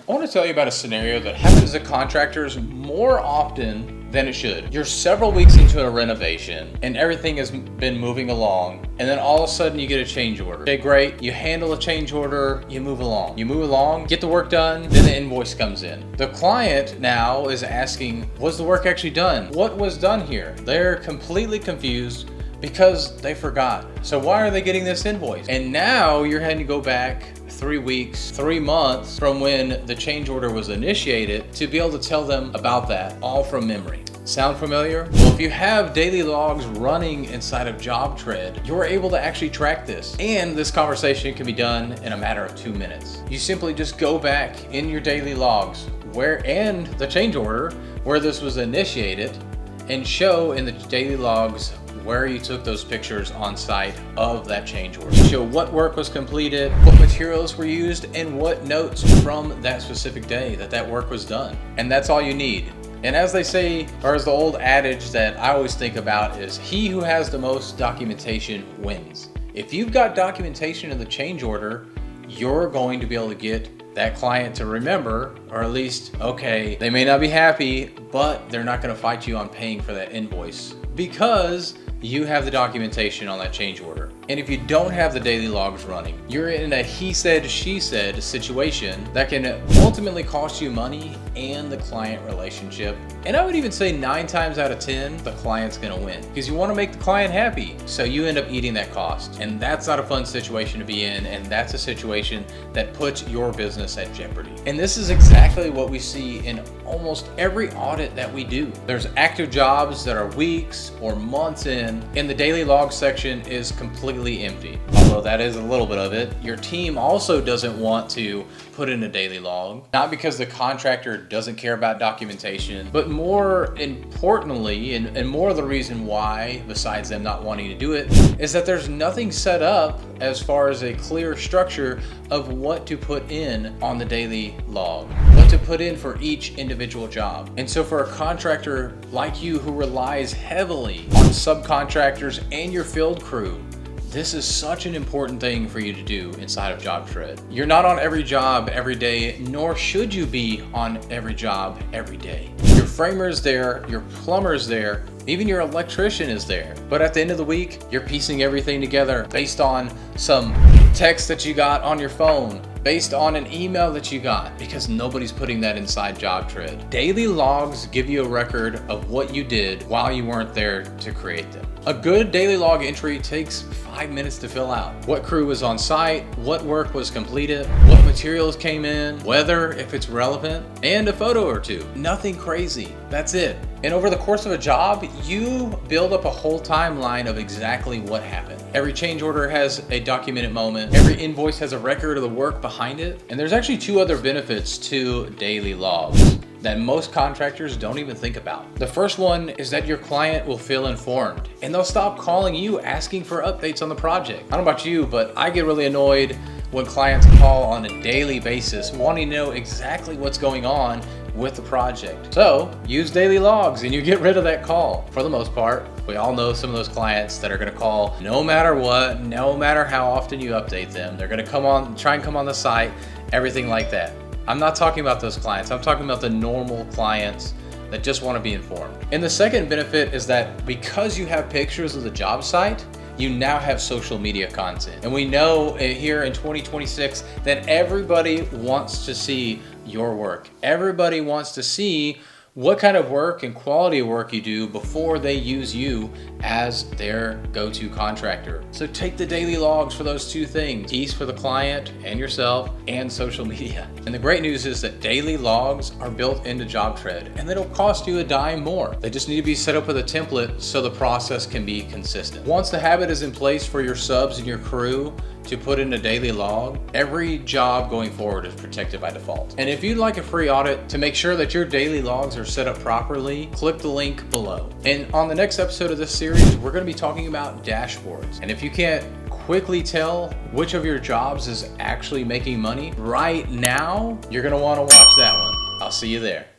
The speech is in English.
I want to tell you about a scenario that happens to contractors more often than it should. You're several weeks into a renovation and everything has been moving along, and then all of a sudden you get a change order. Okay, great. You handle a change order, you move along. You move along, get the work done, then the invoice comes in. The client now is asking, was the work actually done? What was done here? They're completely confused because they forgot. So why are they getting this invoice? And now you're having to go back 3 weeks, 3 months from when the change order was initiated to be able to tell them about that, all from memory. Sound familiar? Well, if you have daily logs running inside of JobTread, you're able to actually track this. And this conversation can be done in a matter of 2 minutes. You simply just go back in your daily logs and the change order where this was initiated, and show in the daily logs where you took those pictures on site of that change order. Show what work was completed, what materials were used, and what notes from that specific day that work was done. And that's all you need. And as they say, or as the old adage that I always think about is, he who has the most documentation wins. If you've got documentation in the change order, you're going to be able to get that client to remember, or at least, okay, they may not be happy, but they're not going to fight you on paying for that invoice because you have the documentation on that change order. And if you don't have the daily logs running, you're in a he said, she said situation that can ultimately cost you money and the client relationship. And I would even say 9 times out of 10, the client's gonna win, because you wanna make the client happy. So you end up eating that cost. And that's not a fun situation to be in. And that's a situation that puts your business at jeopardy. And this is exactly what we see in almost every audit that we do. There's active jobs that are weeks or months in, and the daily log section is completely empty. Although that is a little bit of it. Your team also doesn't want to put in a daily log, not because the contractor doesn't care about documentation, but more importantly, and more of the reason why, besides them not wanting to do it, is that there's nothing set up as far as a clear structure of what to put in on the daily log, what to put in for each individual job. And so for a contractor like you who relies heavily on subcontractors and your field crew, this is such an important thing for you to do inside of JobTread. You're not on every job every day, nor should you be on every job every day. Your framer is there, your plumber is there, even your electrician is there. But at the end of the week, you're piecing everything together based on some text that you got on your phone, based on an email that you got, because nobody's putting that inside JobTread. Daily logs give you a record of what you did while you weren't there to create them. A good daily log entry takes 5 minutes to fill out. What crew was on site, what work was completed, what materials came in, weather if it's relevant, and a photo or two. Nothing crazy, that's it. And over the course of a job, you build up a whole timeline of exactly what happened. Every change order has a documented moment. Every invoice has a record of the work behind it. And there's actually 2 other benefits to daily logs that most contractors don't even think about. The first one is that your client will feel informed and they'll stop calling you asking for updates on the project. I don't know about you, but I get really annoyed when clients call on a daily basis wanting to know exactly what's going on with the project. So use daily logs and you get rid of that call. For the most part, we all know some of those clients that are gonna call no matter what, no matter how often you update them. They're gonna try and come on the site, everything like that. I'm not talking about those clients. I'm talking about the normal clients that just want to be informed. And the second benefit is that because you have pictures of the job site, you now have social media content. And we know here in 2026 that everybody wants to see your work. Everybody wants to see what kind of work and quality of work you do before they use you as their go-to contractor. So take the daily logs for those 2 things, keys for the client and yourself, and social media. And the great news is that daily logs are built into JobTread and they don't cost you a dime more. They just need to be set up with a template so the process can be consistent. Once the habit is in place for your subs and your crew to put in a daily log, every job going forward is protected by default. And if you'd like a free audit to make sure that your daily logs are set up properly, click the link below. And on the next episode of this series, we're going to be talking about dashboards. And if you can't quickly tell which of your jobs is actually making money right now, you're going to want to watch that one. I'll see you there.